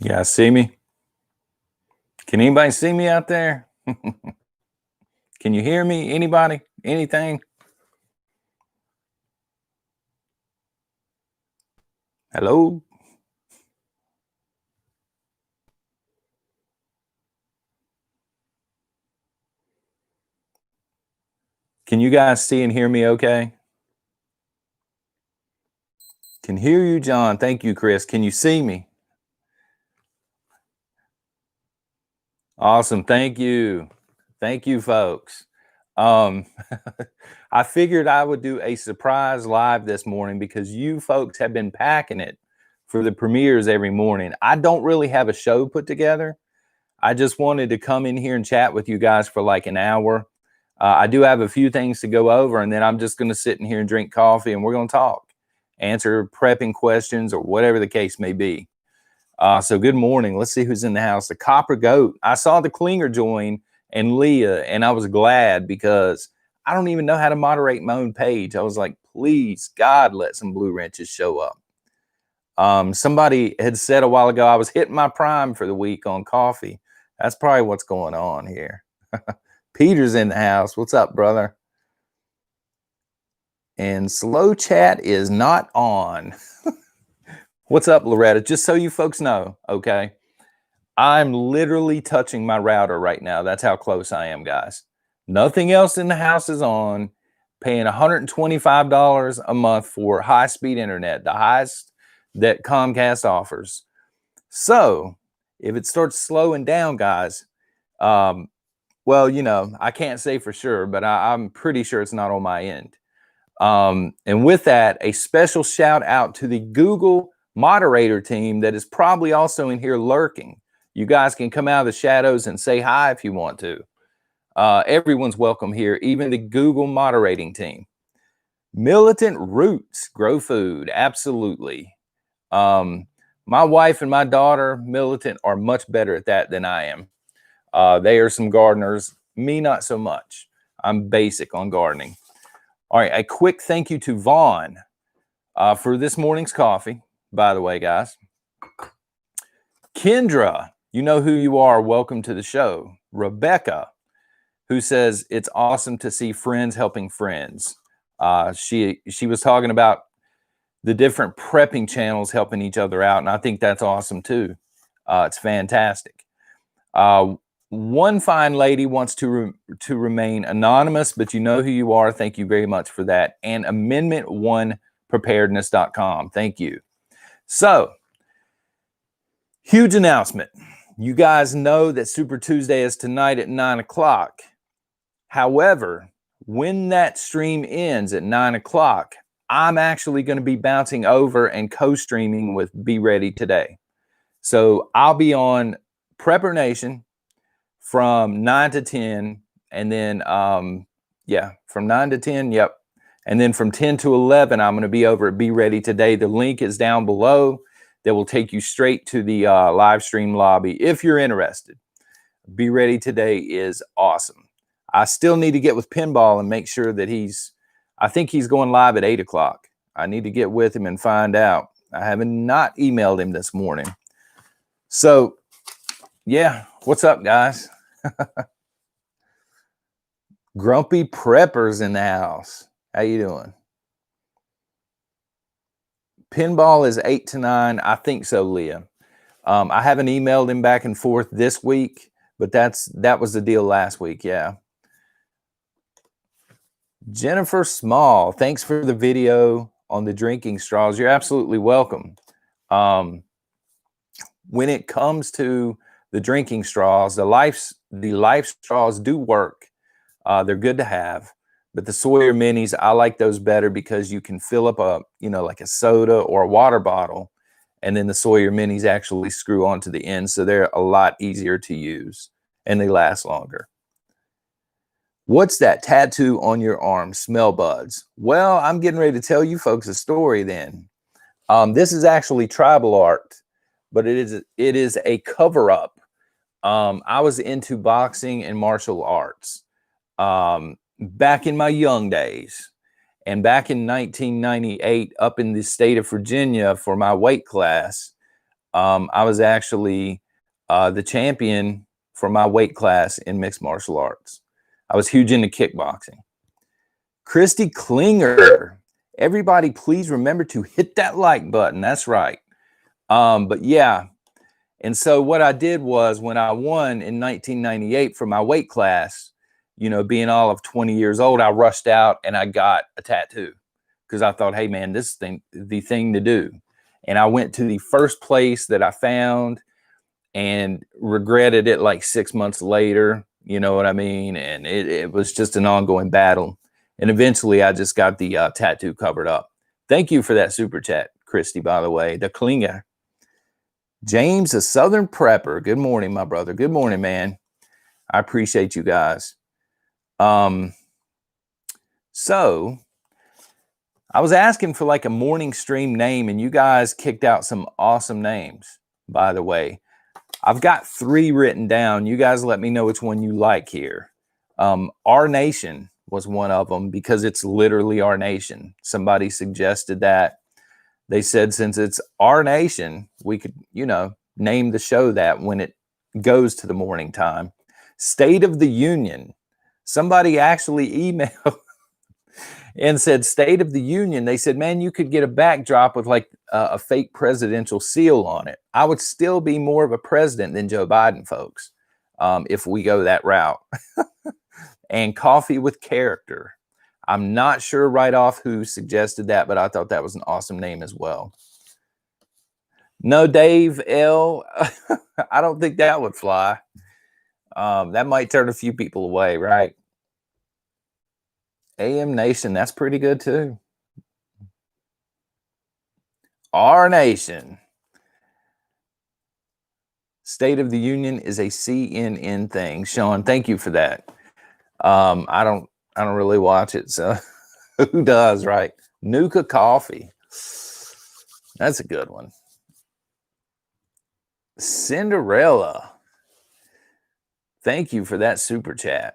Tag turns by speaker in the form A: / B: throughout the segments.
A: You guys see me? Can anybody see me out there? Can you hear me? Anybody? Anything? Hello? Can you guys see and hear me okay? Can hear you, John. Thank you, Chris. Can you see me? Awesome. Thank you. Thank you, folks. Um, I figured I would do a surprise live this morning because you folks have been packing it for the premieres every morning. I don't really have a show put together. I just wanted to come in here and chat with you guys for like an hour. I do have a few things to go over, and then I'm just going to sit in here and drink coffee, and we're going to talk, answer prepping questions, or whatever the case may be. So good morning. Let's see who's in the house. The Copper Goat. I saw the Klinger join and Leah, and I was glad because I don't even know how to moderate my own page. I was like, please, God, let some blue wrenches show up. Somebody had said a while ago I was hitting my prime for the week on coffee. That's probably what's going on here. Peter's in the house. What's up, brother? And slow chat is not on. What's up, Loretta? Just so you folks know, okay? I'm literally touching my router right now. That's how close I am, guys. Nothing else in the house is on. Paying $125 a month for high-speed internet, the highest that Comcast offers. So if it starts slowing down, guys, well, you know, I can't say for sure, but I'm pretty sure it's not on my end. And with that, a special shout out to the Google moderator team that is probably also in here lurking. You guys can come out of the shadows and say hi if you want to. Everyone's welcome here, even the Google moderating team. Militant Roots Grow Food, absolutely. My wife and my daughter, Militant, are much better at that than I am. They are some gardeners. Me, not so much. I'm basic on gardening. All right, a quick thank you to Vaughn for this morning's coffee, by the way, guys. Kendra, you know who you are. Welcome to the show. Rebecca, who says it's awesome to see friends helping friends. She was talking about the different prepping channels helping each other out, and I think that's awesome too. It's fantastic. One fine lady wants to remain anonymous, but you know who you are. Thank you very much for that. And amendment1preparedness.com. Thank you. So, huge announcement. You guys know that Super Tuesday is tonight at 9 o'clock. However, when that stream ends at 9 o'clock, I'm actually going to be bouncing over and co-streaming with Be Ready Today. So I'll be on Prepper Nation from 9 to 10, and then, from 9 to 10, yep. And then from 10 to 11, I'm going to be over at Be Ready Today. The link is down below. That will take you straight to the live stream lobby if you're interested. Be Ready Today is awesome. I still need to get with Pinball and make sure that I think he's going live at 8 o'clock. I need to get with him and find out. I haven't not emailed him this morning. So, yeah, what's up, guys? Grumpy Preppers in the house. How you doing? Pinball is 8 to 9. I think so, Leah. I haven't emailed him back and forth this week, but that was the deal last week, yeah. Jennifer Small, thanks for the video on the drinking straws. You're absolutely welcome. When it comes to the drinking straws, the life straws do work. They're good to have. But the Sawyer Minis, I like those better because you can fill up like a soda or a water bottle, and then the Sawyer Minis actually screw onto the end, so they're a lot easier to use, and they last longer. What's that tattoo on your arm? Smell buds. Well, I'm getting ready to tell you folks a story then. This is actually tribal art, but it is a cover-up. I was into boxing and martial arts. Back in my young days, and back in 1998 up in the state of Virginia for my weight class, I was actually the champion for my weight class in mixed martial arts. I was huge into kickboxing. Christy Klinger, everybody, please remember to hit that like button. That's right. But yeah, and so what I did was when I won in 1998 for my weight class, you know, being all of 20 years old, I rushed out and I got a tattoo because I thought, hey man, this thing, the thing to do. And I went to the first place that I found and regretted it like 6 months later. You know what I mean? And it was just an ongoing battle. And eventually I just got the tattoo covered up. Thank you for that super chat, Christy, by the way. The Klinger. James, a Southern Prepper. Good morning, my brother. Good morning, man. I appreciate you guys. So I was asking for like a morning stream name, and you guys kicked out some awesome names, by the way. I've got 3 written down. You guys let me know which one you like here. Our Nation was one of them because it's literally our nation. Somebody suggested that. They said since it's our nation, we could, you know, name the show that when it goes to the morning time. State of the Union. Somebody actually emailed and said State of the Union. They said, man, you could get a backdrop with like a fake presidential seal on it. I would still be more of a president than Joe Biden, folks, if we go that route. And Coffee with Character. I'm not sure right off who suggested that, but I thought that was an awesome name as well. No, Dave L. I don't think that would fly. That might turn a few people away, right? AM Nation, that's pretty good too. Our Nation. State of the Union is a CNN thing. Sean, thank you for that. I don't really watch it, so who does, right? Nuka Coffee. That's a good one. Cinderella. Thank you for that super chat.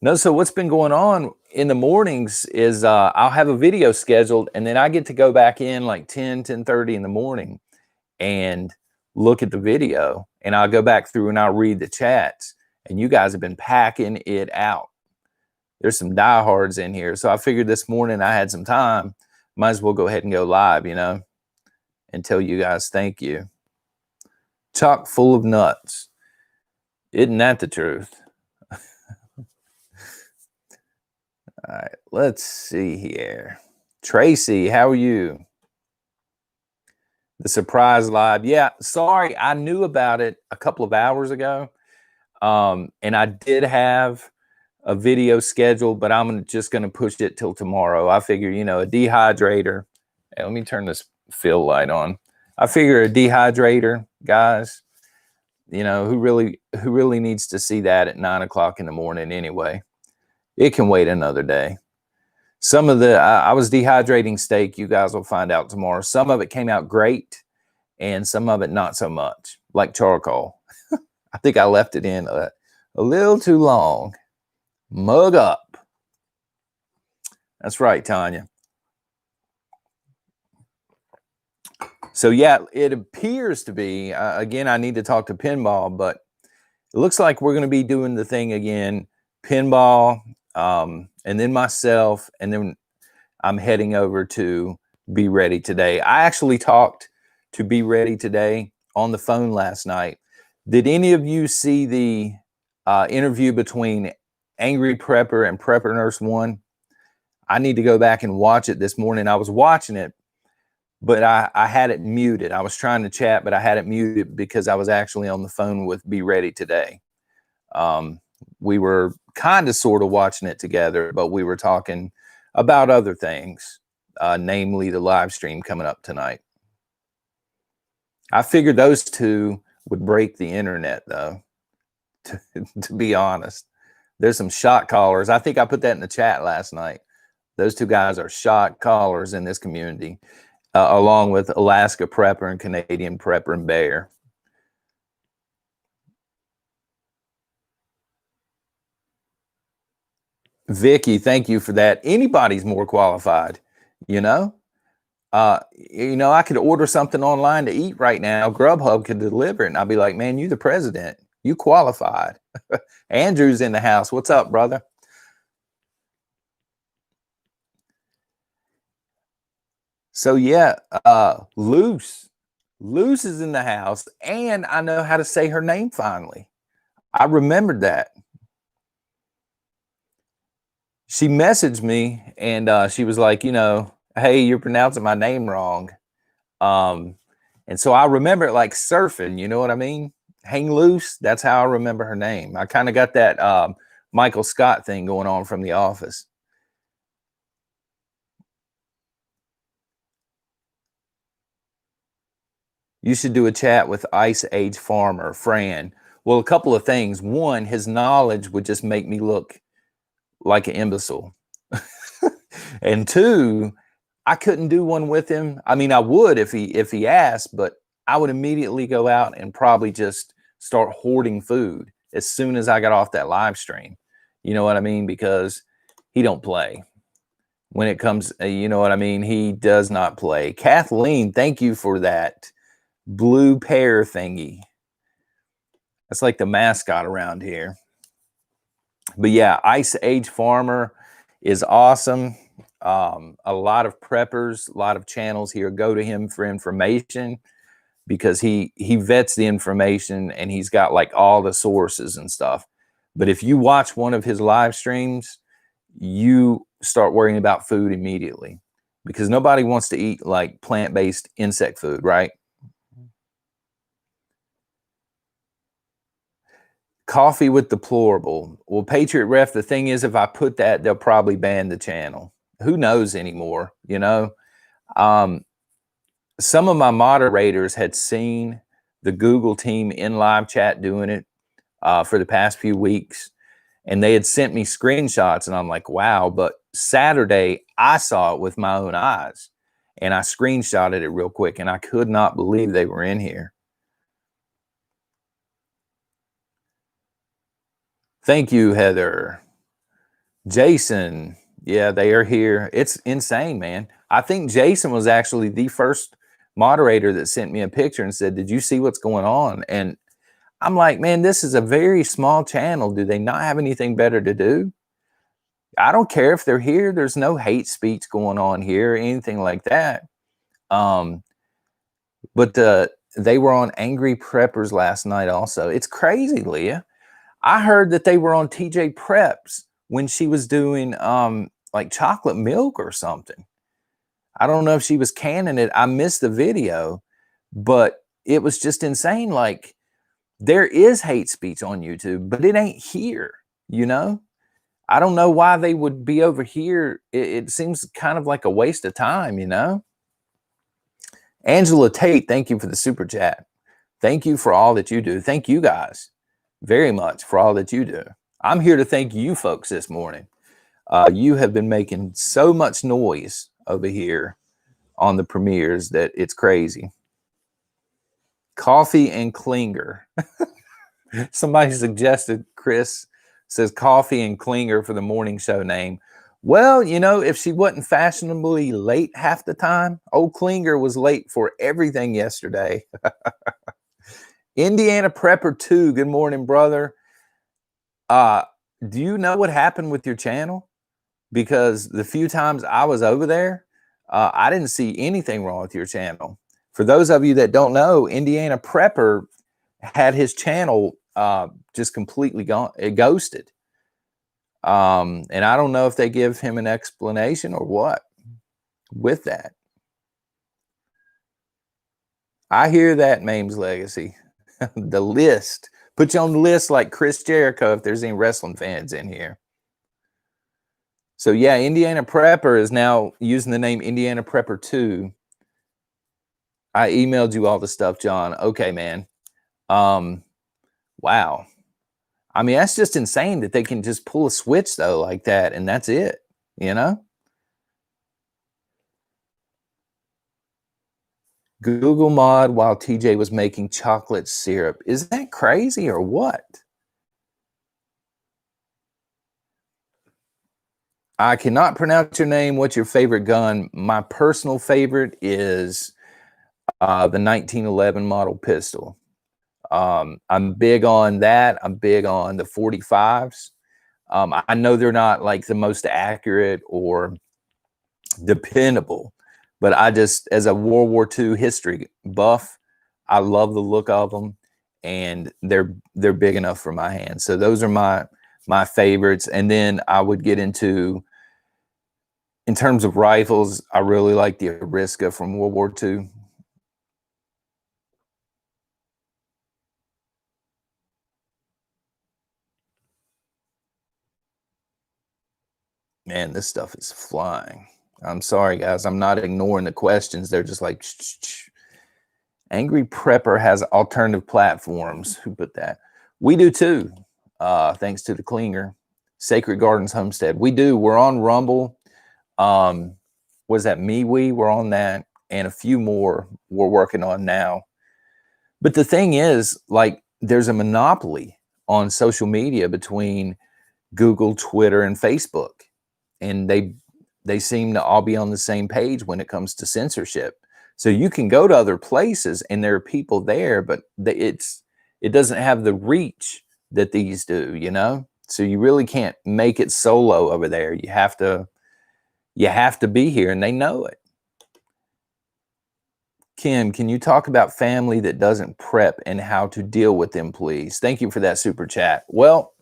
A: No, so what's been going on in the mornings is I'll have a video scheduled, and then I get to go back in like 10:30 in the morning and look at the video, and I'll go back through and I'll read the chats, and you guys have been packing it out. There's some diehards in here. So I figured this morning I had some time. Might as well go ahead and go live, you know, and tell you guys thank you. Chock full of nuts. Isn't that the truth? All right, let's see here. Tracy, how are you? The surprise live. Yeah, sorry, I knew about it a couple of hours ago. And I did have a video scheduled, but I'm just going to push it till tomorrow. I figure, you know, a dehydrator. Hey, let me turn this fill light on. I figure a dehydrator, guys, you know, who really needs to see that at 9 o'clock in the morning anyway. It can wait another day. Some of the, I was dehydrating steak. You guys will find out tomorrow. Some of it came out great and some of it not so much, like charcoal. I think I left it in a little too long. Mug up. That's right, Tanya. So yeah, it appears to be, again, I need to talk to Pinball, but it looks like we're going to be doing the thing again. Pinball, and then myself, and then I'm heading over to Be Ready Today. I actually talked to Be Ready Today on the phone last night. Did any of you see the interview between Angry Prepper and Prepper Nurse 1? I need to go back and watch it this morning. I was watching it, but I had it muted. I was trying to chat, but I had it muted because I was actually on the phone with Be Ready Today. We were kind of sort of watching it together, but we were talking about other things, namely the live stream coming up tonight. I figured those two would break the internet, though, to be honest. There's some shot callers. I think I put that in the chat last night. Those two guys are shot callers in this community, along with Alaska Prepper and Canadian Prepper and Bear. Vicky, thank you for that. Anybody's more qualified, you know? You know, I could order something online to eat right now. Grubhub could deliver it. And I'd be like, man, you the president. You qualified. Andrew's in the house. What's up, brother? So yeah, Luce is in the house, and I know how to say her name finally. I remembered that. She messaged me and she was like, you know, hey, you're pronouncing my name wrong. Um, and so I remember it like surfing, you know what I mean? Hang loose. That's how I remember her name. I kind of got that Michael Scott thing going on from The Office. You should do a chat with Ice Age Farmer, Fran. Well, a couple of things. One, his knowledge would just make me look like an imbecile. And two, I couldn't do one with him. I mean, I would if he asked, but I would immediately go out and probably just start hoarding food as soon as I got off that live stream. You know what I mean? Because he don't play when it comes, you know what I mean? He does not play. Kathleen, thank you for that blue pear thingy. That's like the mascot around here. But yeah, Ice Age Farmer is awesome. A lot of preppers, a lot of channels here go to him for information because he vets the information and he's got like all the sources and stuff. But if you watch one of his live streams, you start worrying about food immediately because nobody wants to eat like plant-based insect food, right? Coffee with deplorable. Well, Patriot Ref, the thing is, if I put that, they'll probably ban the channel. Who knows anymore, you know? Um, some of my moderators had seen the Google team in live chat doing it for the past few weeks, and they had sent me screenshots, and I'm like, wow. But Saturday, I saw it with my own eyes, and I screenshotted it real quick, and I could not believe they were in here. Thank you, Heather. Jason, yeah, they are here. It's insane, man. I think Jason was actually the first moderator that sent me a picture and said, did you see what's going on? And I'm like, man, this is a very small channel. Do they not have anything better to do? I don't care if they're here. There's no hate speech going on here or anything like that. But they were on Angry Preppers last night also. It's crazy, Leah. I heard that they were on TJ Preps when she was doing like chocolate milk or something. I don't know if she was canning it. I missed the video, but it was just insane. Like there is hate speech on YouTube, but it ain't here, you know? I don't know why they would be over here. It seems kind of like a waste of time, you know? Angela Tate, thank you for the super chat. Thank you for all that you do. Thank you guys very much for all that you do. I'm here to thank you folks this morning. You have been making so much noise over here on the premieres that it's crazy. Coffee and Klinger. Somebody suggested, Chris says Coffee and Klinger for the morning show name. Well, you know, if she wasn't fashionably late half the time, old Klinger was late for everything yesterday. Indiana Prepper 2, good morning, brother. Do you know what happened with your channel? Because the few times I was over there, I didn't see anything wrong with your channel. For those of you that don't know, Indiana Prepper had his channel just completely ghosted. And I don't know if they give him an explanation or what with that. I hear that, Mames Legacy. The list. Put you on the list like Chris Jericho if there's any wrestling fans in here. So yeah, Indiana Prepper is now using the name Indiana Prepper 2. I emailed you all the stuff, John. Okay, man. Wow. I mean, that's just insane that they can just pull a switch though like that and that's it, you know? Google mod while TJ was making chocolate syrup. Is that crazy or what? I cannot pronounce your name. What's your favorite gun? My personal favorite is the 1911 model pistol. I'm big on that. I'm big on the 45s. I know they're not like the most accurate or dependable, but I just, as a World War II history buff, I love the look of them, and they're big enough for my hands. So those are my favorites. And then I would get into, in terms of rifles, I really like the Ariska from World War II. Man, this stuff is flying. I'm sorry, guys. I'm not ignoring the questions. They're just like, shh, shh, shh. Angry Prepper has alternative platforms. Who put that? We do too. Thanks to the Klinger. Sacred Gardens Homestead. We do. We're on Rumble. Was that MeWe? We're on that, and a few more we're working on now. But the thing is, like, there's a monopoly on social media between Google, Twitter, and Facebook, and they seem to all be on the same page when it comes to censorship. So you can go to other places and there are people there, but it doesn't have the reach that these do, you know? So you really can't make it solo over there. You have to be here, and they know it. Kim, can you talk about family that doesn't prep and how to deal with them, please? Thank you for that super chat. Well,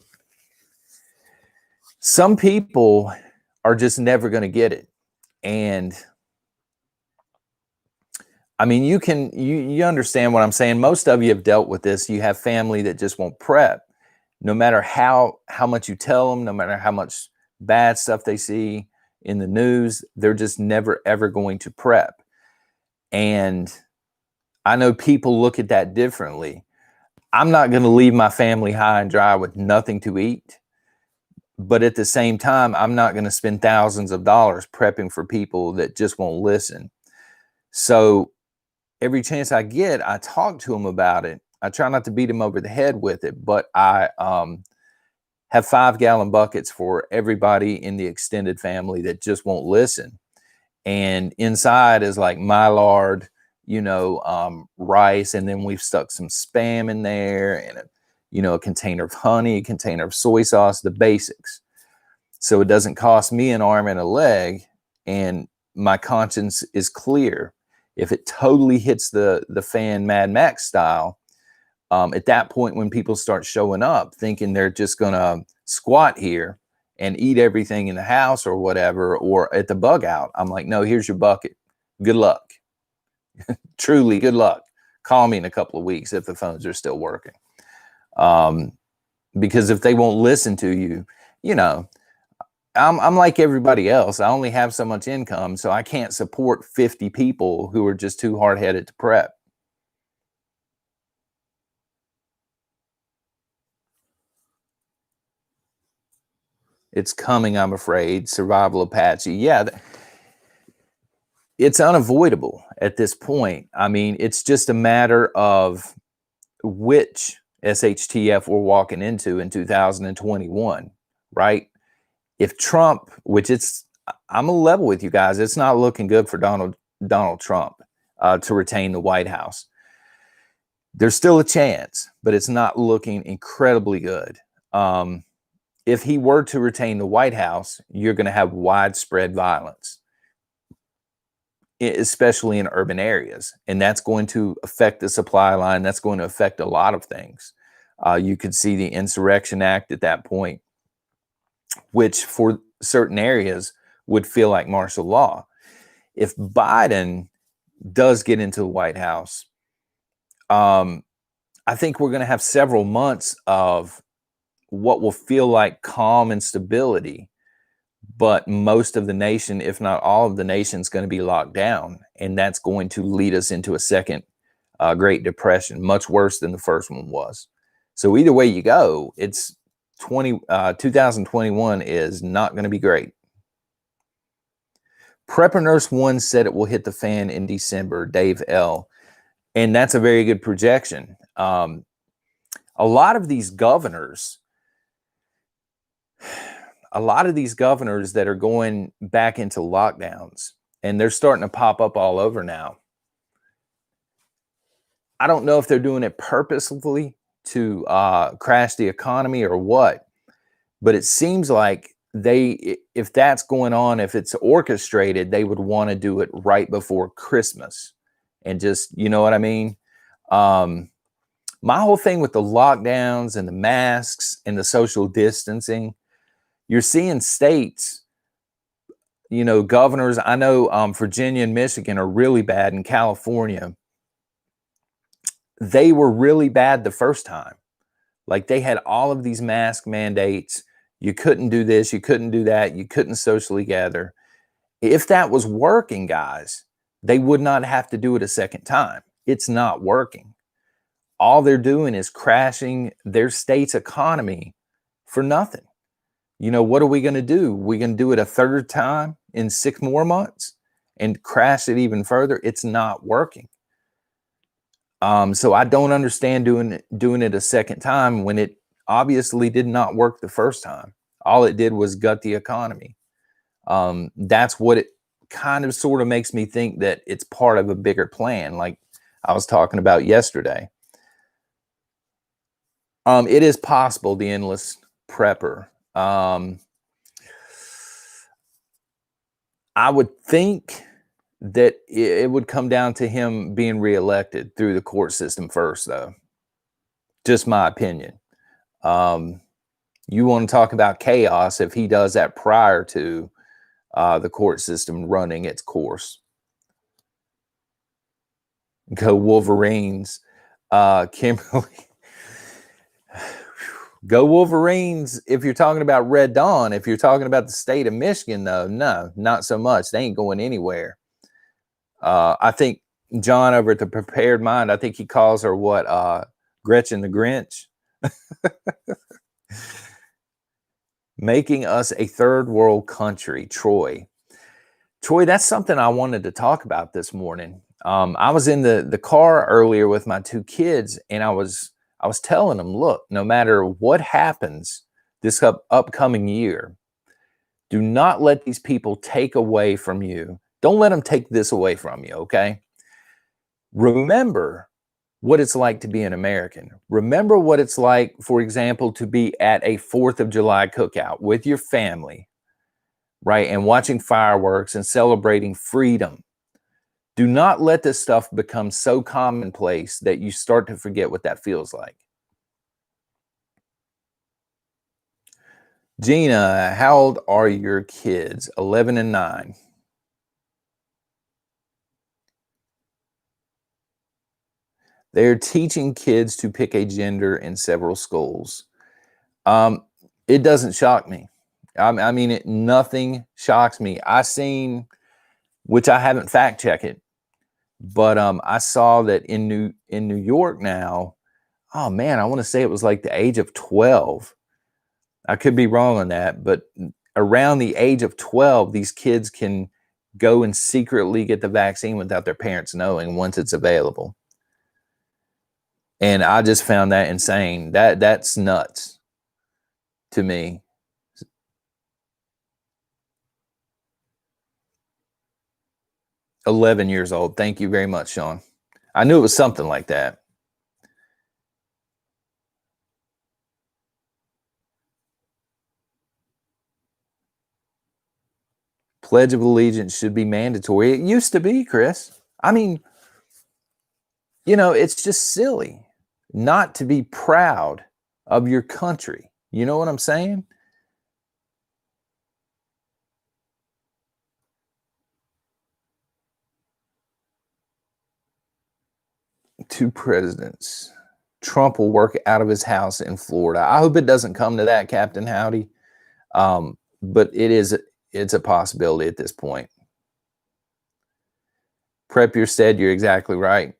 A: some people are just never going to get it. And I mean, you understand what I'm saying. Most of you have dealt with this. You have family that just won't prep. No matter how much you tell them, no matter how much bad stuff they see in the news, they're just never ever going to prep. And I know people look at that differently. I'm not going to leave my family high and dry with nothing to eat. But at the same time, I'm not going to spend thousands of dollars prepping for people that just won't listen. So every chance I get, I talk to them about it. I try not to beat them over the head with it, but I have 5-gallon buckets for everybody in the extended family that just won't listen. And inside is like Mylard, rice, and then we've stuck some Spam in there, and a container of honey, a container of soy sauce, the basics. So it doesn't cost me an arm and a leg, and my conscience is clear. If it totally hits the fan Mad Max style, at that point when people start showing up thinking they're just gonna squat here and eat everything in the house or whatever, or at the bug out, I'm like, no, here's your bucket. Good luck. Truly, good luck. Call me in a couple of weeks if the phones are still working. Because if they won't listen to you, I'm like everybody else. I only have so much income, so I can't support 50 people who are just too hard-headed to prep. It's coming, I'm afraid. Survival Apache. Yeah, it's unavoidable at this point. I mean, it's just a matter of which SHTF we're walking into in 2021, right? If Trump, I'm a level with you guys, it's not looking good for Donald Trump to retain the White House. There's still a chance, but it's not looking incredibly good. If he were to retain the White House, you're going to have widespread violence, especially in urban areas. And that's going to affect the supply line. That's going to affect a lot of things. You could see the Insurrection Act at that point, which for certain areas would feel like martial law. If Biden does get into the White House, I think we're going to have several months of what will feel like calm and stability, but most of the nation, if not all of the nation, is going to be locked down, and that's going to lead us into a second Great Depression, much worse than the first one was. So either way you go, it's 2021 is not going to be great. Prepper Nurse 1 said it will hit the fan in December, Dave L. And that's a very good projection. A lot of these governors, a lot of these governors that are going back into lockdowns, and they're starting to pop up all over now. I don't know if they're doing it purposefully to crash the economy or what, but it seems like if that's going on, if it's orchestrated, they would want to do it right before Christmas and just, you know what I mean? My whole thing with the lockdowns and the masks and the social distancing, you're seeing states, governors. I know Virginia and Michigan are really bad, in California, they were really bad the first time. Like, they had all of these mask mandates. You couldn't do this, you couldn't do that, you couldn't socially gather. If that was working, guys, they would not have to do it a second time. It's not working. All they're doing is crashing their state's economy for nothing. What are we going to do? We're going to do it a third time in 6 more months and crash it even further? It's not working. So I don't understand doing it a second time when it obviously did not work the first time. All it did was gut the economy. That's what it kind of sort of makes me think, that it's part of a bigger plan, like I was talking about yesterday. It is possible, the endless prepper. I would think that it would come down to him being reelected through the court system first, though. Just my opinion. You want to talk about chaos if he does that prior to the court system running its course. Go Wolverines. Kimberly. Go Wolverines if you're talking about Red Dawn. If you're talking about the state of Michigan, though, no, not so much. They ain't going anywhere. I think John over at the Prepared Mind, I think he calls her what? Gretchen the Grinch. Making us a third world country, Troy. Troy, that's something I wanted to talk about this morning. I was in the car earlier with my 2 kids, and I was telling them, look, no matter what happens this upcoming year, do not let these people take away from you. Don't let them take this away from you, okay? Remember what it's like to be an American. Remember what it's like, for example, to be at a 4th of July cookout with your family, right? And watching fireworks and celebrating freedom. Do not let this stuff become so commonplace that you start to forget what that feels like. Gina, how old are your kids? 11 and 9. They're teaching kids to pick a gender in several schools. It doesn't shock me. I mean, nothing shocks me. I seen, which I haven't fact checked it, but I saw that in New York now, oh man, I want to say it was like the age of 12. I could be wrong on that, but around the age of 12, these kids can go and secretly get the vaccine without their parents knowing once it's available. And I just found that insane. That's nuts to me. "11 years old." Thank you very much, Sean. I knew it was something like that. Pledge of Allegiance should be mandatory. It used to be, Chris. I mean, it's just silly not to be proud of your country. You know what I'm saying? Two presidents. Trump will work out of his house in Florida. I hope it doesn't come to that, Captain Howdy. But it's a possibility at this point. Prep your stead, you're exactly right.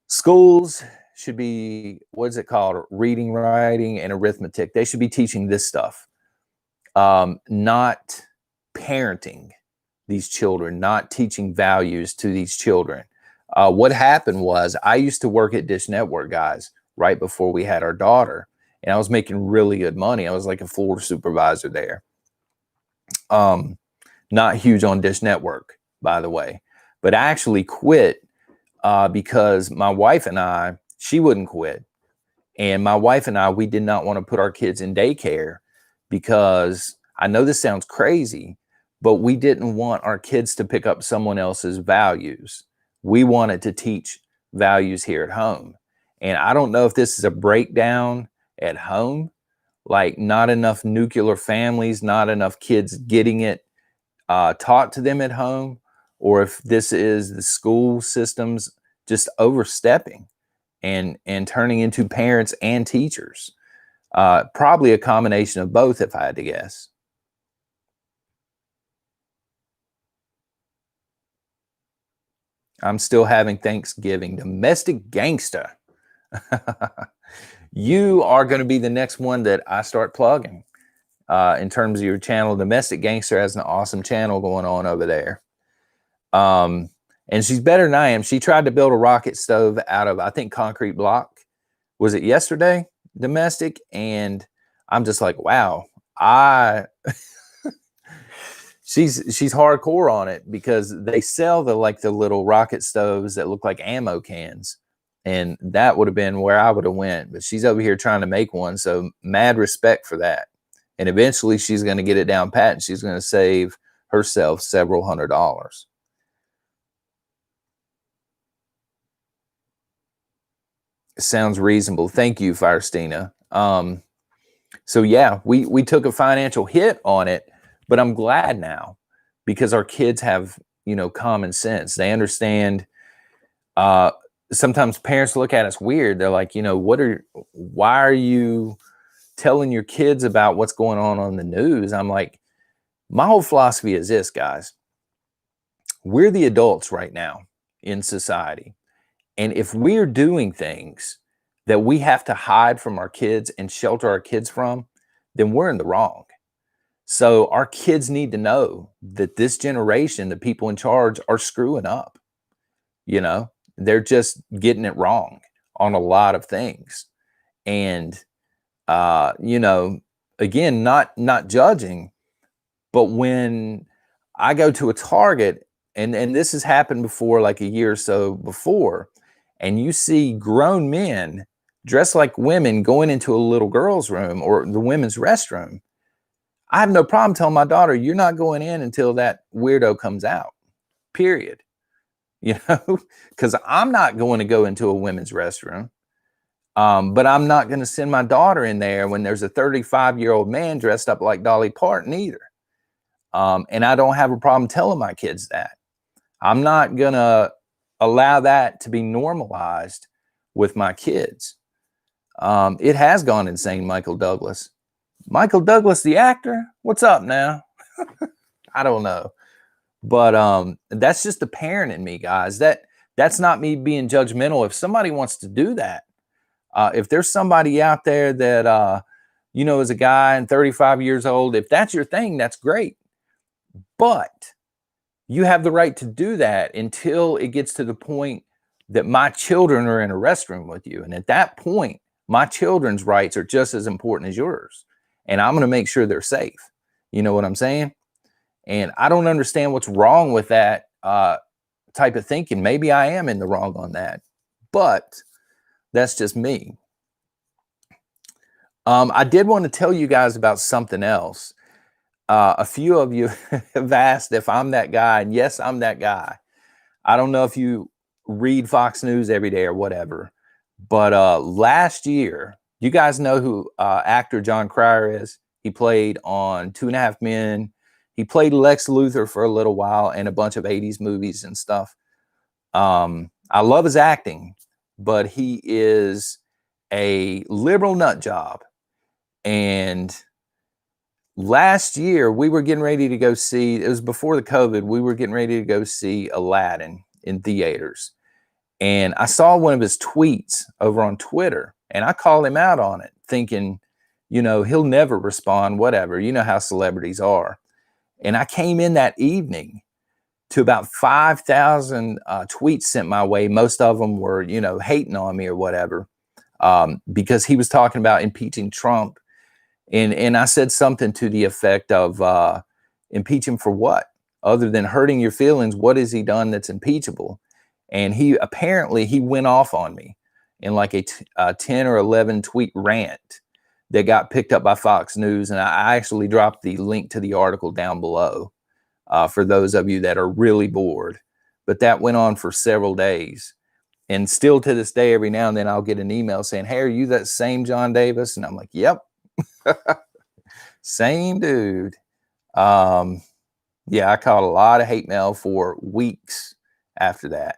A: Schools should be, what's it called? Reading, writing, and arithmetic. They should be teaching this stuff, not parenting these children, not teaching values to these children. What happened was, I used to work at Dish Network, guys, right before we had our daughter. and I was making really good money. I was like a floor supervisor there. Not huge on Dish Network, by the way, but I actually quit because my wife and I, she wouldn't quit. And my wife and I, we did not want to put our kids in daycare because I know this sounds crazy, but we didn't want our kids to pick up someone else's values. We wanted to teach values here at home. And I don't know if this is a breakdown at home, like not enough nuclear families, not enough kids getting it taught to them at home, or if this is the school systems just overstepping and turning into parents and teachers. Probably a combination of both, if I had to guess. I'm still having Thanksgiving. Domestic gangster. You are going to be the next one that I start plugging in terms of your channel. Domestic Gangster has an awesome channel going on over there. And she's better than I am. She tried to build a rocket stove out of, I think, concrete block. Was it yesterday? Domestic. And I'm just like, wow, she's hardcore on it, because they sell the little rocket stoves that look like ammo cans. And that would have been where I would have went. But she's over here trying to make one. So mad respect for that. And eventually she's going to get it down pat, and she's going to save herself several $100s. Sounds reasonable. Thank you, Firestina. So yeah, we took a financial hit on it, but I'm glad now, because our kids have, common sense. They understand. Sometimes parents look at us weird. They're like, why are you telling your kids about what's going on the news? I'm like, my whole philosophy is this, guys. We're the adults right now in society. And if we're doing things that we have to hide from our kids and shelter our kids from, then we're in the wrong. So our kids need to know that this generation, the people in charge, are screwing up. They're just getting it wrong on a lot of things. And, again, not judging, but when I go to a Target, and this has happened before, like a year or so before, and you see grown men dressed like women going into a little girl's room or the women's restroom, I have no problem telling my daughter, you're not going in until that weirdo comes out, period. Because I'm not going to go into a women's restroom. But I'm not going to send my daughter in there when there's a 35-year-old man dressed up like Dolly Parton either. And I don't have a problem telling my kids that. I'm not going to allow that to be normalized with my kids. It has gone insane, Michael Douglas. Michael Douglas, the actor? What's up now? I don't know. But that's just the parent in me, guys. That's not me being judgmental. If somebody wants to do that, if there's somebody out there that, is a guy and 35 years old, if that's your thing, that's great. But you have the right to do that until it gets to the point that my children are in a restroom with you. And at that point, my children's rights are just as important as yours. And I'm going to make sure they're safe. You know what I'm saying? And I don't understand what's wrong with that type of thinking. Maybe I am in the wrong on that, but that's just me. I did want to tell you guys about something else. A few of you have asked if I'm that guy, and yes, I'm that guy. I don't know if you read Fox News every day or whatever, but last year, you guys know who actor John Cryer is? He played on 2.5 Men. He played Lex Luthor for a little while in a bunch of 80s movies and stuff. I love his acting, but he is a liberal nut job. And last year, we were getting ready to go see, it was before the COVID, we were getting ready to go see Aladdin in theaters. And I saw one of his tweets over on Twitter, and I called him out on it, thinking, he'll never respond, whatever. You know how celebrities are. And I came in that evening to about 5,000 tweets sent my way. Most of them were, hating on me or whatever. because he was talking about impeaching Trump. And I said something to the effect of impeach him for what? Other than hurting your feelings, what has he done that's impeachable? And he went off on me in like a 10 or 11 tweet rant that got picked up by Fox News. And I actually dropped the link to the article down below for those of you that are really bored. But that went on for several days. And still to this day, every now and then I'll get an email saying, hey, are you that same John Davis? And I'm like, yep. Same dude. Yeah, I caught a lot of hate mail for weeks after that.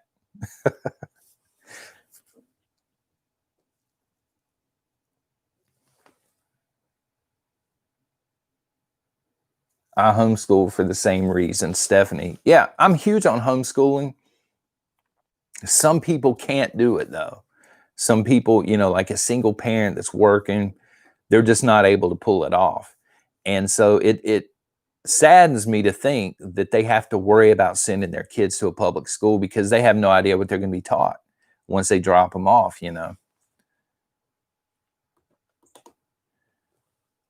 A: I homeschool for the same reason, Stephanie. Yeah, I'm huge on homeschooling. Some people can't do it though. Some people, like a single parent that's working, they're just not able to pull it off. And so it saddens me to think that they have to worry about sending their kids to a public school because they have no idea what they're going to be taught once they drop them off,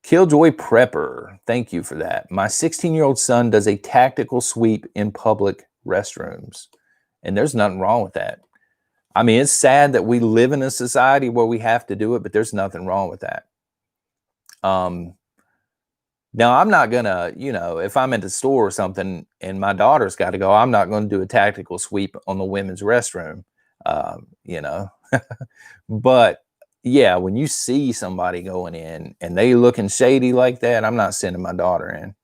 A: Killjoy Prepper, thank you for that. My 16-year-old son does a tactical sweep in public restrooms, and there's nothing wrong with that. I mean, it's sad that we live in a society where we have to do it, but there's nothing wrong with that. Now, I'm not going to, if I'm at the store or something and my daughter's got to go, I'm not going to do a tactical sweep on the women's restroom, But yeah, when you see somebody going in and they looking shady like that, I'm not sending my daughter in.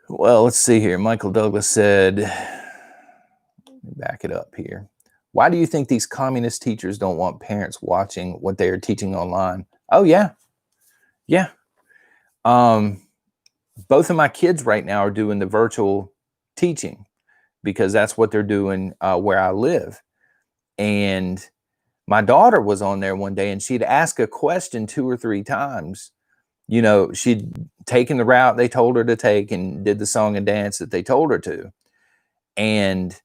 A: Well, let's see here. Michael Douglas said, let me back it up here. Why do you think these communist teachers don't want parents watching what they are teaching online? Oh, yeah. Yeah. Both of my kids right now are doing the virtual teaching because that's what they're doing where I live. And my daughter was on there one day and she'd ask a question 2 or 3 times. She'd taken the route they told her to take and did the song and dance that they told her to. And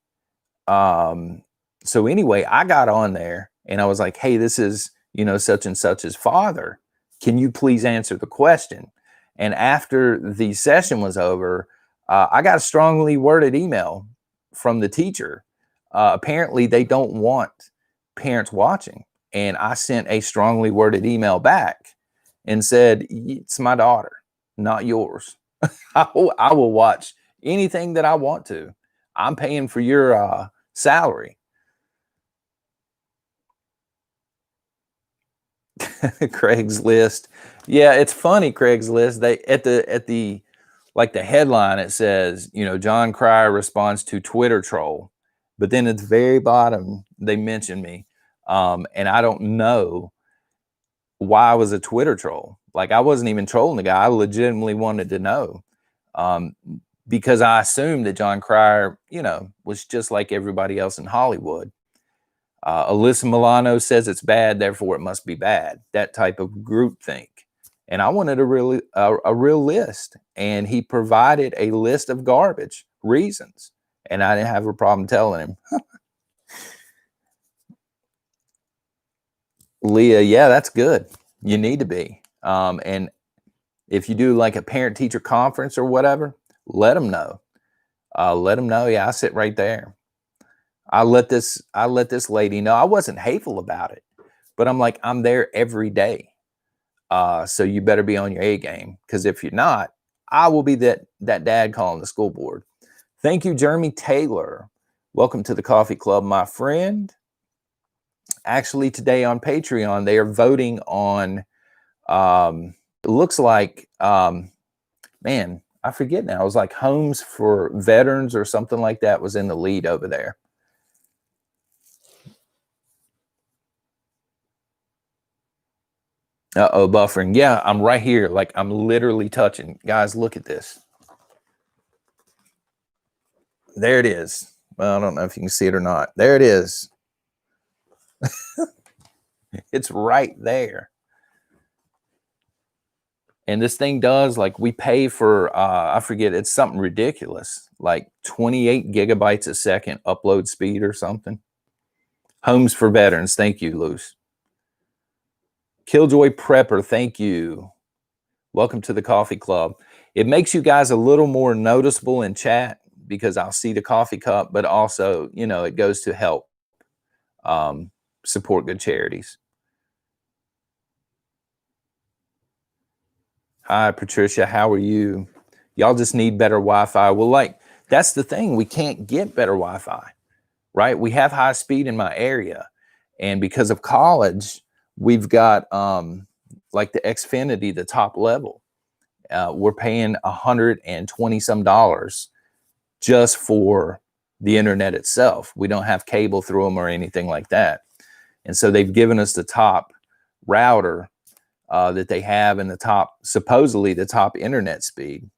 A: so anyway, I got on there and I was like, hey, this is, such and such's father. Can you please answer the question? And after the session was over, I got a strongly worded email from the teacher. Apparently they don't want parents watching. And I sent a strongly worded email back and said, it's my daughter, not yours. I will watch anything that I want to. I'm paying for your salary. Craigslist. Yeah, it's funny, Craigslist. They at the like the headline, it says, John Cryer responds to Twitter troll. But then at the very bottom, they mention me. And I don't know why I was a Twitter troll. Like I wasn't even trolling the guy. I legitimately wanted to know. Because I assumed that John Cryer, was just like everybody else in Hollywood. Alyssa Milano says it's bad, therefore it must be bad. That type of groupthink. And I wanted a real list. And he provided a list of garbage reasons. And I didn't have a problem telling him. Leah, yeah, that's good. You need to be. And if you do like a parent-teacher conference or whatever, let them know. Let them know, yeah, I sit right there. I let this lady know. I wasn't hateful about it, but I'm like, I'm there every day. So you better be on your A game, because if you're not, I will be that dad calling the school board. Thank you, Jeremy Taylor. Welcome to the coffee club, my friend. Actually, today on Patreon, they are voting on, it looks like, man, I forget now. It was like homes for veterans or something like that was in the lead over there. Uh-oh, buffering. Yeah, I'm right here. Like I'm literally touching. Guys, look at this. There it is. Well, I don't know if you can see it or not. There it is. It's right there. And this thing does, like, we pay for, I forget, it's something ridiculous, like 28 gigabytes a second upload speed or something. Homes for Veterans, thank you, Luce. Killjoy Prepper, thank you. Welcome to the coffee club. It makes you guys a little more noticeable in chat because I'll see the coffee cup, but also, you know, it goes to help support good charities. Hi, Patricia. How are you? Y'all just need better Wi-Fi. Well, like, that's the thing. We can't get better Wi-Fi, right? We have high speed in my area. And because of college, we've got like the Xfinity, the top level. We're paying $120 some just for the internet itself. We don't have cable through them or anything like that. And so they've given us the top router that they have in the top, supposedly the top internet speed.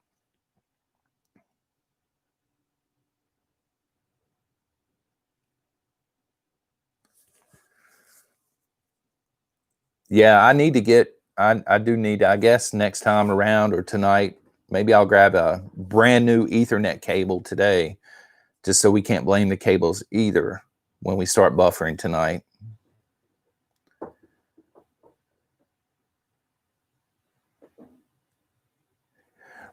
A: Yeah, I need to get, I do need, I guess next time around or tonight, maybe I'll grab a brand new Ethernet cable today, just so we can't blame the cables either when we start buffering tonight.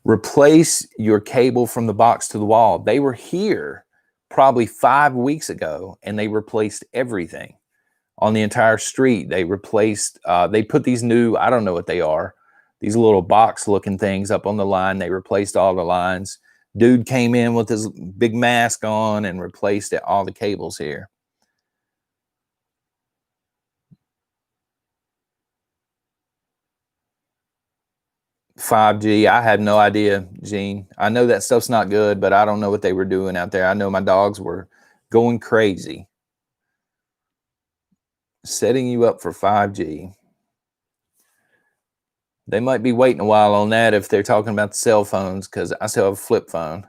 A: Replace your cable from the box to the wall. They were here probably 5 weeks ago and they replaced everything on the entire street. They replaced, they put these new, I don't know what they are, these little box looking things up on the line. They replaced all the lines. Dude came in with his big mask on and replaced all the cables here. $5G, I had no idea, Gene. I know that stuff's not good, but I don't know what they were doing out there. I know my dogs were going crazy. Setting you up for 5G. They might be waiting a while on that if they're talking about the cell phones, because I still have a flip phone.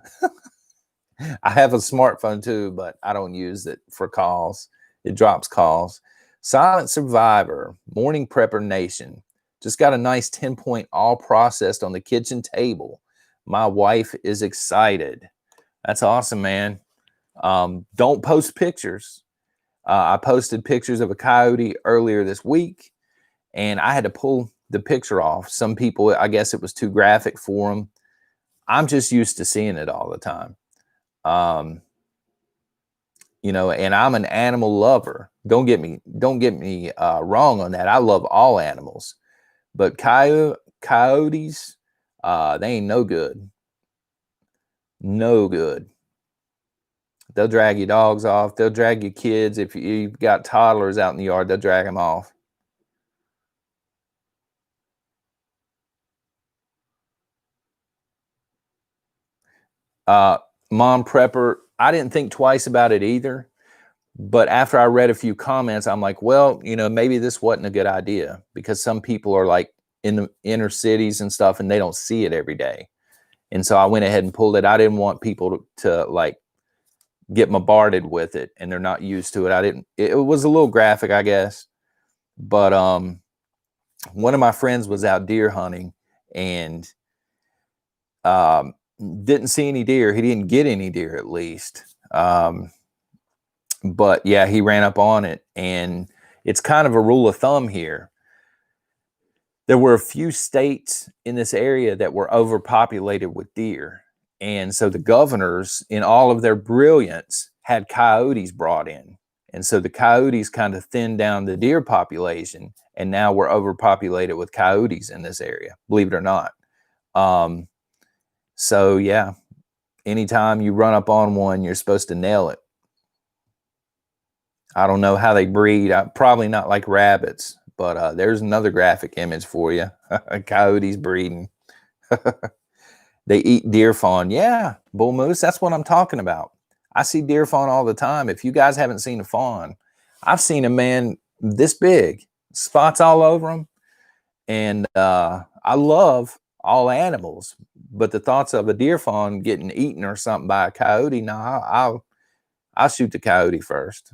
A: I have a smartphone too, but I don't use it for calls. It drops calls. Silent Survivor, Morning Prepper Nation. Just got a nice 10-point all processed on the kitchen table. My wife is excited. That's awesome, man. Don't post pictures. I posted pictures of a coyote earlier this week, and I had to pull the picture off. Some people, I guess it was too graphic for them. I'm just used to seeing it all the time. You know, and I'm an animal lover. Don't get me wrong on that. I love all animals, but coyotes, they ain't no good. No good. They'll drag your dogs off. They'll drag your kids. If you've got toddlers out in the yard, they'll drag them off. Mom Prepper, I didn't think twice about it either. But after I read a few comments, I'm like, well, you know, maybe this wasn't a good idea, because some people are like in the inner cities and stuff and they don't see it every day. And so I went ahead and pulled it. I didn't want people to like get bombarded with it and they're not used to it. It was a little graphic, I guess. But one of my friends was out deer hunting and didn't see any deer. He didn't get any deer, at least. But yeah, he ran up on it, and it's kind of a rule of thumb here. There were a few states in this area that were overpopulated with deer. And so the governors, in all of their brilliance, had coyotes brought in. And so the coyotes kind of thinned down the deer population. And now we're overpopulated with coyotes in this area, believe it or not. So yeah, anytime you run up on one, you're supposed to nail it. I don't know how they breed. Probably not like rabbits, but there's another graphic image for you. Coyotes breeding. They eat deer fawn. Yeah, bull moose. That's what I'm talking about. I see deer fawn all the time. If you guys haven't seen a fawn, I've seen a man this big, spots all over him. And I love all animals, but the thoughts of a deer fawn getting eaten or something by a coyote, no, I'll shoot the coyote first.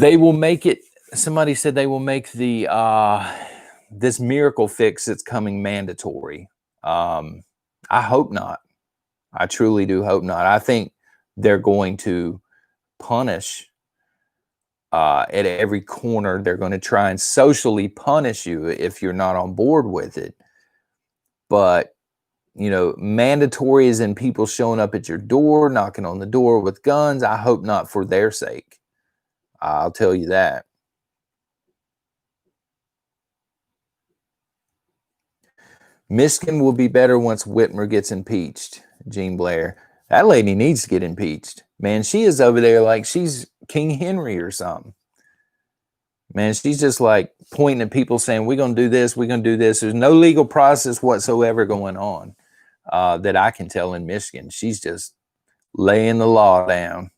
A: They will make it, somebody said they will make the this miracle fix that's coming mandatory. I hope not. I truly do hope not. I think they're going to punish at every corner. They're going to try and socially punish you if you're not on board with it. But, you know, mandatory is in people showing up at your door, knocking on the door with guns. I hope not, for their sake. I'll tell you that. Michigan will be better once Whitmer gets impeached. Jean Blair. That lady needs to get impeached. Man, she is over there like she's King Henry or something. Man, she's just like pointing at people saying, we're going to do this, we're going to do this. There's no legal process whatsoever going on that I can tell in Michigan. She's just laying the law down.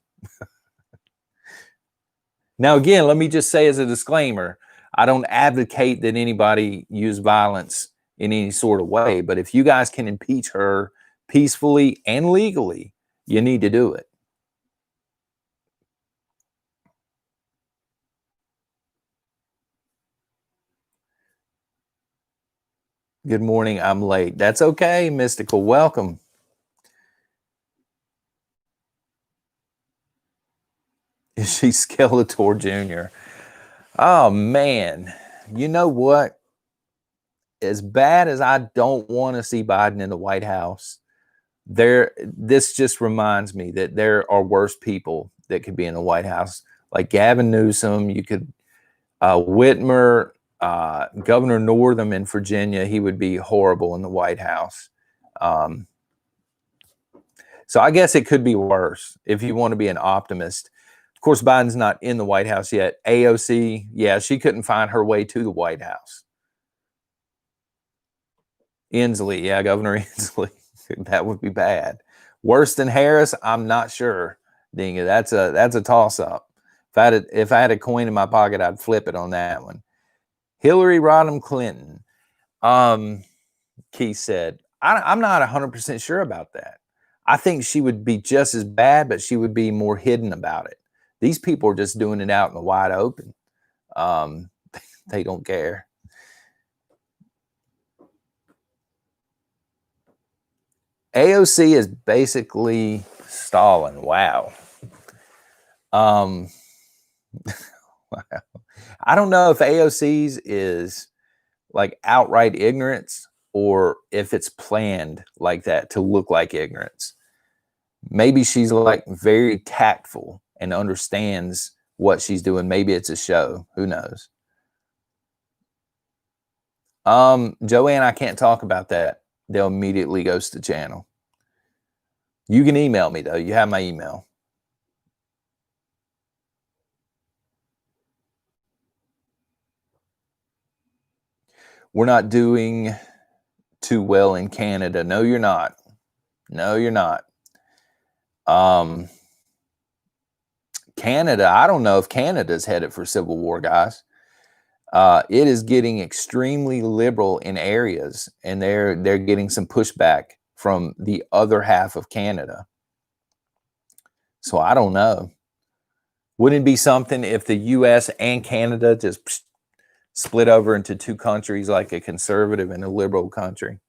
A: Now, again, let me just say as a disclaimer, I don't advocate that anybody use violence in any sort of way. But if you guys can impeach her peacefully and legally, you need to do it. Good morning. I'm late. That's okay, Mystical. Welcome. Is she Skeletor Jr.? Oh, man. You know what? As bad as I don't want to see Biden in the White House, this just reminds me that there are worse people that could be in the White House. Like Gavin Newsom, you could, Whitmer, Governor Northam in Virginia, he would be horrible in the White House. So I guess it could be worse if you want to be an optimist. Of course, Biden's not in the White House yet. AOC, yeah, she couldn't find her way to the White House. Inslee, yeah, Governor Inslee. That would be bad. Worse than Harris, I'm not sure. Dinga, that's a toss-up. If I had a coin in my pocket, I'd flip it on that one. Hillary Rodham Clinton. Keith said, I'm not 100% sure about that. I think she would be just as bad, but she would be more hidden about it. These people are just doing it out in the wide open. They don't care. AOC is basically Stalin. Wow. Wow. I don't know if AOC's is like outright ignorance or if it's planned like that to look like ignorance. Maybe she's like very tactful and understands what she's doing. Maybe it's a show. Who knows? Joanne, I can't talk about that. They'll immediately ghost the channel. You can email me though. You have my email. We're not doing too well in Canada. No, you're not. No, you're not. Canada, I don't know if Canada's headed for civil war, guys. It is getting extremely liberal in areas, and they're getting some pushback from the other half of Canada. So I don't know. Wouldn't it be something if the U.S. and Canada just split over into two countries, like a conservative and a liberal country?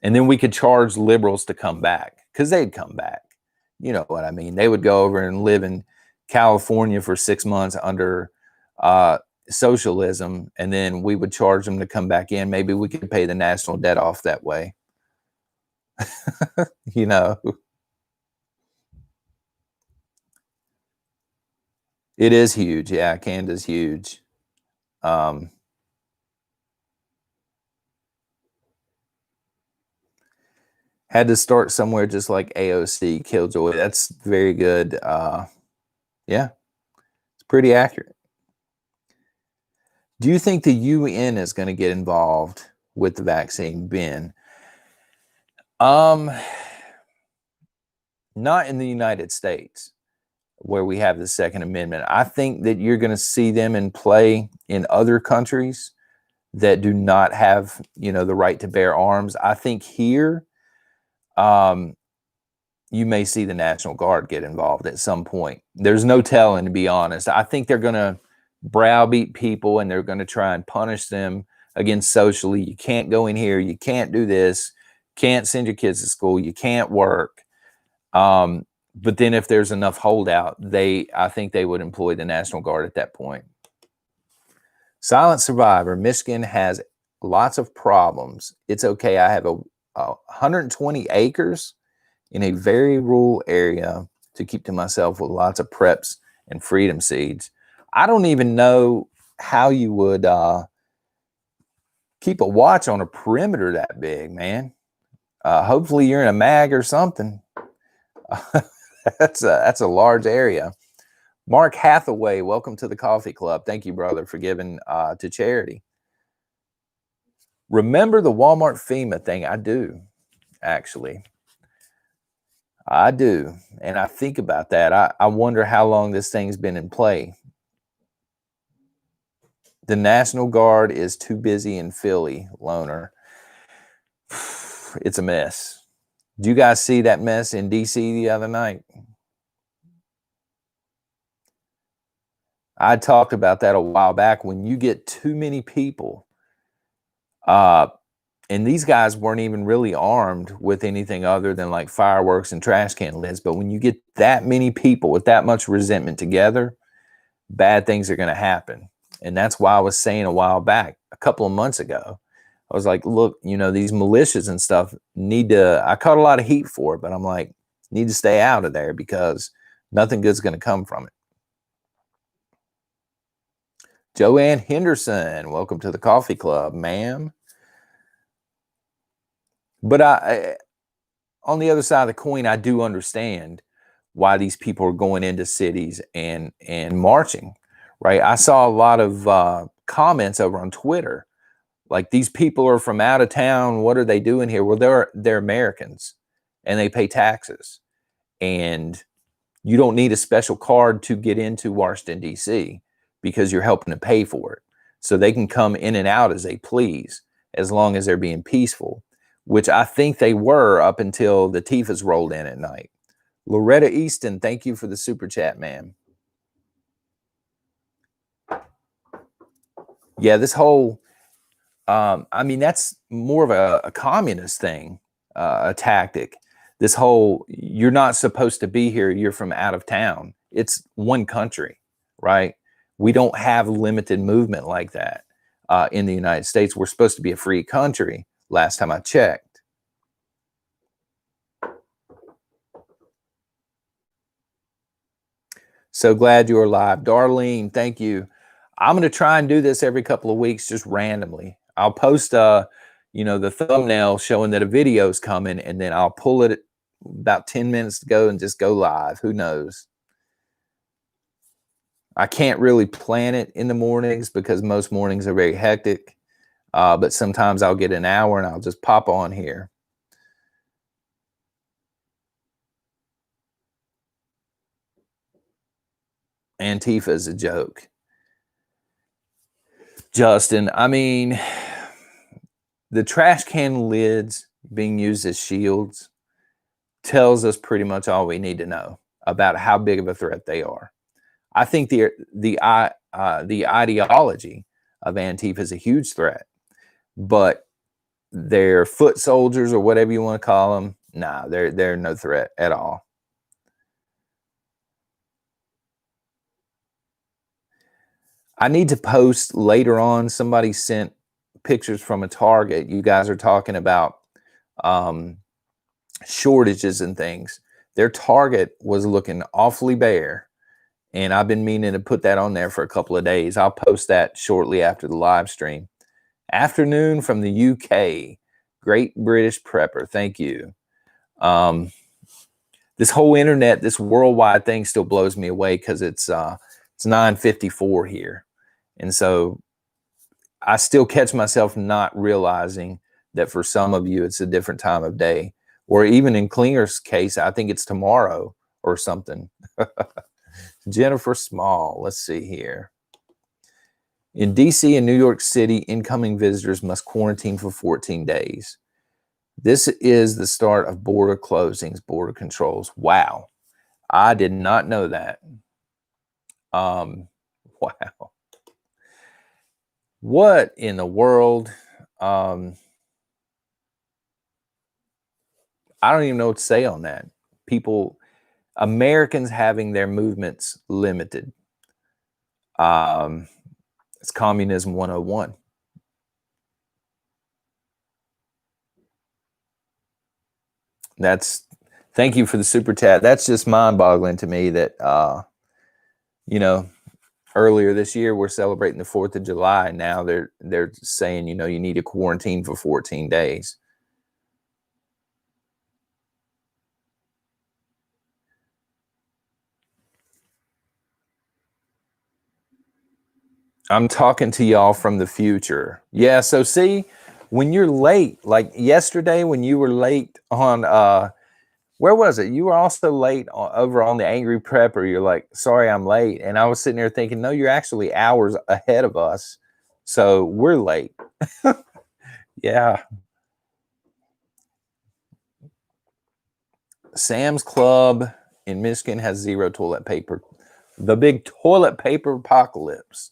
A: And then we could charge liberals to come back, because they'd come back. You know what I mean? They would go over and live in California for 6 months under socialism, and then we would charge them to come back in. Maybe we could pay the national debt off that way. You know, it is huge. Yeah, Canada's huge. Had to start somewhere, just like AOC, Killjoy. That's very good. Yeah, it's pretty accurate. Do you think the UN is going to get involved with the vaccine, Ben? Not in the United States, where we have the Second Amendment. I think that you're going to see them in play in other countries that do not have, the right to bear arms. I think here, you may see the National Guard get involved at some point. There's no telling, to be honest. I think they're going to browbeat people and they're going to try and punish them again socially. You can't go in here. You can't do this. Can't send your kids to school. You can't work. But then if there's enough holdout, I think they would employ the National Guard at that point. Silent Survivor, Michigan has lots of problems. It's okay. I have a 120 acres in a very rural area to keep to myself with lots of preps and freedom seeds. I don't even know how you would keep a watch on a perimeter that big, man. Hopefully you're in a mag or something. That's a large area. Mark Hathaway, welcome to the Coffee Club. Thank you, brother, for giving to charity. Remember the Walmart FEMA thing? I do, actually. I do. And I think about that. I wonder how long this thing's been in play. The National Guard is too busy in Philly, Loner. It's a mess. Did you guys see that mess in D.C. the other night? I talked about that a while back. When you get too many people, and these guys weren't even really armed with anything other than like fireworks and trash can lids. But when you get that many people with that much resentment together, bad things are going to happen. And that's why I was saying a while back, a couple of months ago, I was like, look, these militias and stuff I caught a lot of heat for it, but I'm like, need to stay out of there because nothing good's going to come from it. Joanne Henderson, welcome to the Coffee Club, ma'am. But on the other side of the coin, I do understand why these people are going into cities and marching, right? I saw a lot of comments over on Twitter, like these people are from out of town. What are they doing here? Well, they're Americans and they pay taxes, and you don't need a special card to get into Washington, D.C. because you're helping to pay for it. So they can come in and out as they please, as long as they're being peaceful, which I think they were up until the Tifas rolled in at night. Loretta Easton, thank you for the super chat, ma'am. Yeah, this whole, that's more of a communist thing, a tactic. This whole, you're not supposed to be here, you're from out of town. It's one country, right? We don't have limited movement like that in the United States. We're supposed to be a free country, last time I checked. So glad you're alive. Darlene, thank you. I'm going to try and do this every couple of weeks, just randomly. I'll post, the thumbnail showing that a video is coming, and then I'll pull it about 10 minutes to go and just go live. Who knows? I can't really plan it in the mornings because most mornings are very hectic. But sometimes I'll get an hour and I'll just pop on here. Antifa is a joke. Justin, the trash can lids being used as shields tells us pretty much all we need to know about how big of a threat they are. I think the ideology of Antifa is a huge threat, but their foot soldiers or whatever you want to call them, nah, they're no threat at all. I need to post later on. Somebody sent pictures from a Target. You guys are talking about shortages and things. Their Target was looking awfully bare, and I've been meaning to put that on there for a couple of days. I'll post that shortly after the live stream. Afternoon from the UK. Great British Prepper. Thank you. This whole internet, this worldwide thing still blows me away because it's 9:54 here. And so I still catch myself not realizing that for some of you, it's a different time of day. Or even in Klinger's case, I think it's tomorrow or something. Jennifer Small, let's see here. In DC and New York City, incoming visitors must quarantine for 14 days. This is the start of border closings, border controls. Wow. I did not know that. Wow. What in the world? I don't even know what to say on that. People, Americans having their movements limited. It's communism 101. Thank you for the super chat. That's just mind boggling to me that, you know, earlier this year we're celebrating the 4th of July. Now they're saying, you need a quarantine for 14 days. I'm talking to y'all from the future. Yeah. So see, when you're late, like yesterday, when you were late on, where was it? You were also late over on the Angry Prepper. You're like, sorry, I'm late. And I was sitting there thinking, no, you're actually hours ahead of us. So we're late. Yeah. Sam's Club in Michigan has 0 toilet paper. The big toilet paper apocalypse.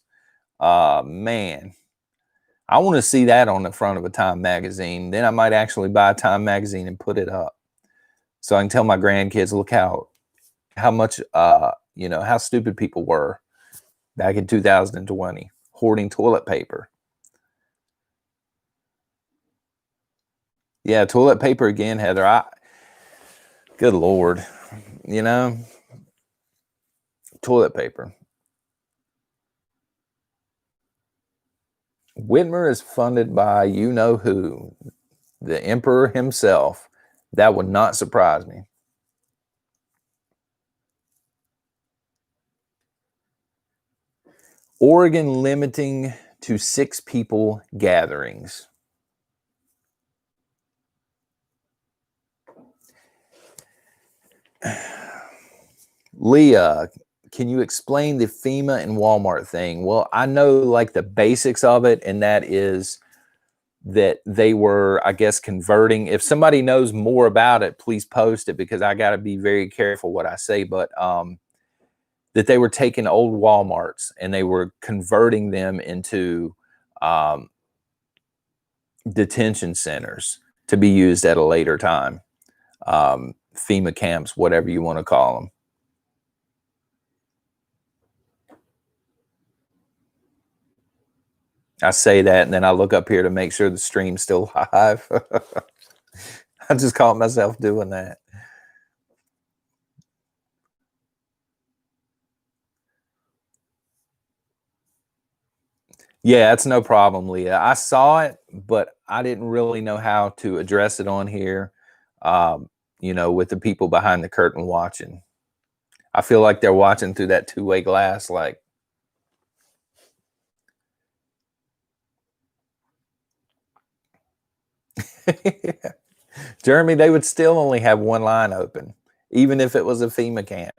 A: Man, I want to see that on the front of a Time magazine. Then I might actually buy a Time magazine and put it up, so I can tell my grandkids, look how much how stupid people were back in 2020 hoarding toilet paper. Yeah, toilet paper again, Heather. Good Lord, toilet paper. Whitmer is funded by you know who, the emperor himself. That would not surprise me. Oregon limiting to 6 people gatherings. Leah, can you explain the FEMA and Walmart thing? Well, I know like the basics of it, and that is that they were, I guess, converting. If somebody knows more about it, please post it, because I got to be very careful what I say. But that they were taking old Walmarts and they were converting them into detention centers to be used at a later time. FEMA camps, whatever you want to call them. I say that, and then I look up here to make sure the stream's still live. I just caught myself doing that. Yeah, that's no problem, Leah. I saw it, but I didn't really know how to address it on here, with the people behind the curtain watching. I feel like they're watching through that two-way glass, like. Jeremy, they would still only have one line open, even if it was a FEMA camp.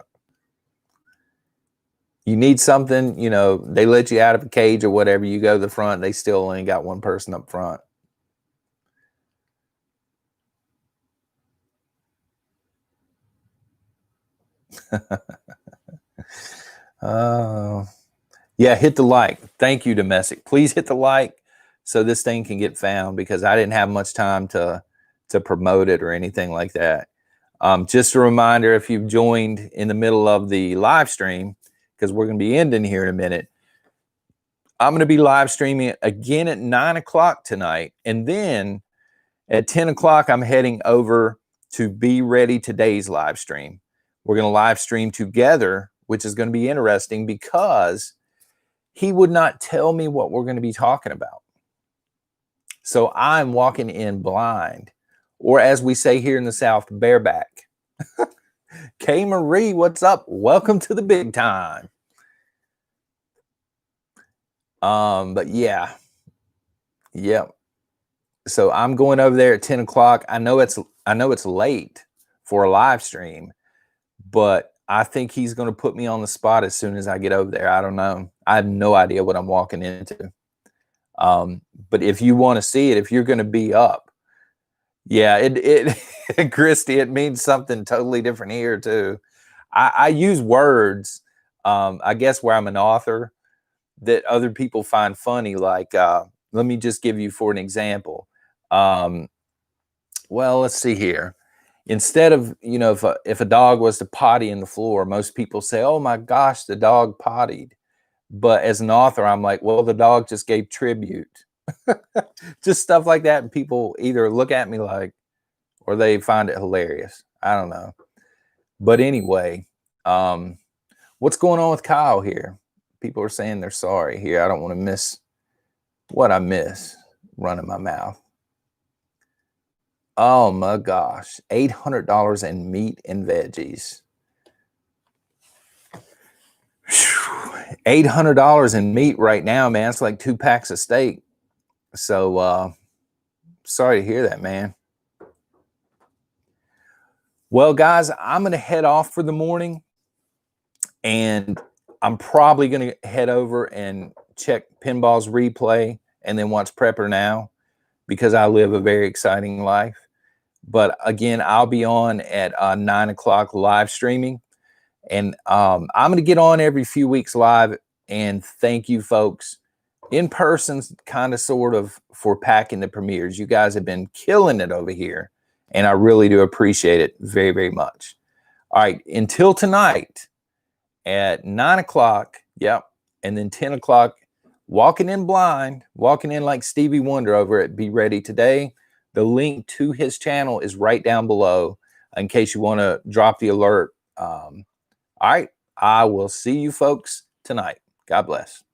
A: You need something, they let you out of a cage or whatever, you go to the front, they still only got one person up front. Yeah, hit the like. Thank you, Domestic. Please hit the like so this thing can get found, because I didn't have much time to promote it or anything like that. Just a reminder, if you've joined in the middle of the live stream, because we're going to be ending here in a minute, I'm going to be live streaming again at 9 o'clock tonight. And then at 10 o'clock, I'm heading over to Be Ready Today's live stream. We're going to live stream together, which is going to be interesting because he would not tell me what we're going to be talking about. So I'm walking in blind, or as we say here in the South, bareback. Kay Marie, what's up? Welcome to the big time. But yeah. Yep. So I'm going over there at 10 o'clock. I know it's late for a live stream, but I think he's going to put me on the spot as soon as I get over there. I don't know. I have no idea what I'm walking into. But if you want to see it, if you're going to be up, Yeah, Christy, it means something totally different here too. I use words, I guess where I'm an author, that other people find funny. Like, let me just give you for an example. Um, well, let's see here. Instead of, if a dog was to potty in the floor, most people say, "Oh my gosh, the dog pottied." But as an author, I'm like, well, the dog just gave tribute. Just stuff like that. And people either look at me like, or they find it hilarious. I don't know. But anyway, um, what's going on with Kyle here? People are saying they're sorry here. I don't want to miss what I miss running my mouth. Oh my gosh, $800 in meat and veggies. $800 in meat right now, man. It's like 2 packs of steak. So sorry to hear that, man. Well, guys, I'm going to head off for the morning, and I'm probably going to head over and check Pinball's replay and then watch Prepper Now, because I live a very exciting life. But again, I'll be on at 9 o'clock live streaming, and I'm going to get on every few weeks live. And thank you, folks, in person, kind of, sort of, for packing the premieres. You guys have been killing it over here, and I really do appreciate it very, very much. All right, until tonight at 9 o'clock, yep, and then 10 o'clock, walking in blind, walking in like Stevie Wonder over at Be Ready Today. The link to his channel is right down below in case you want to drop the alert. All right, I will see you folks tonight. God bless.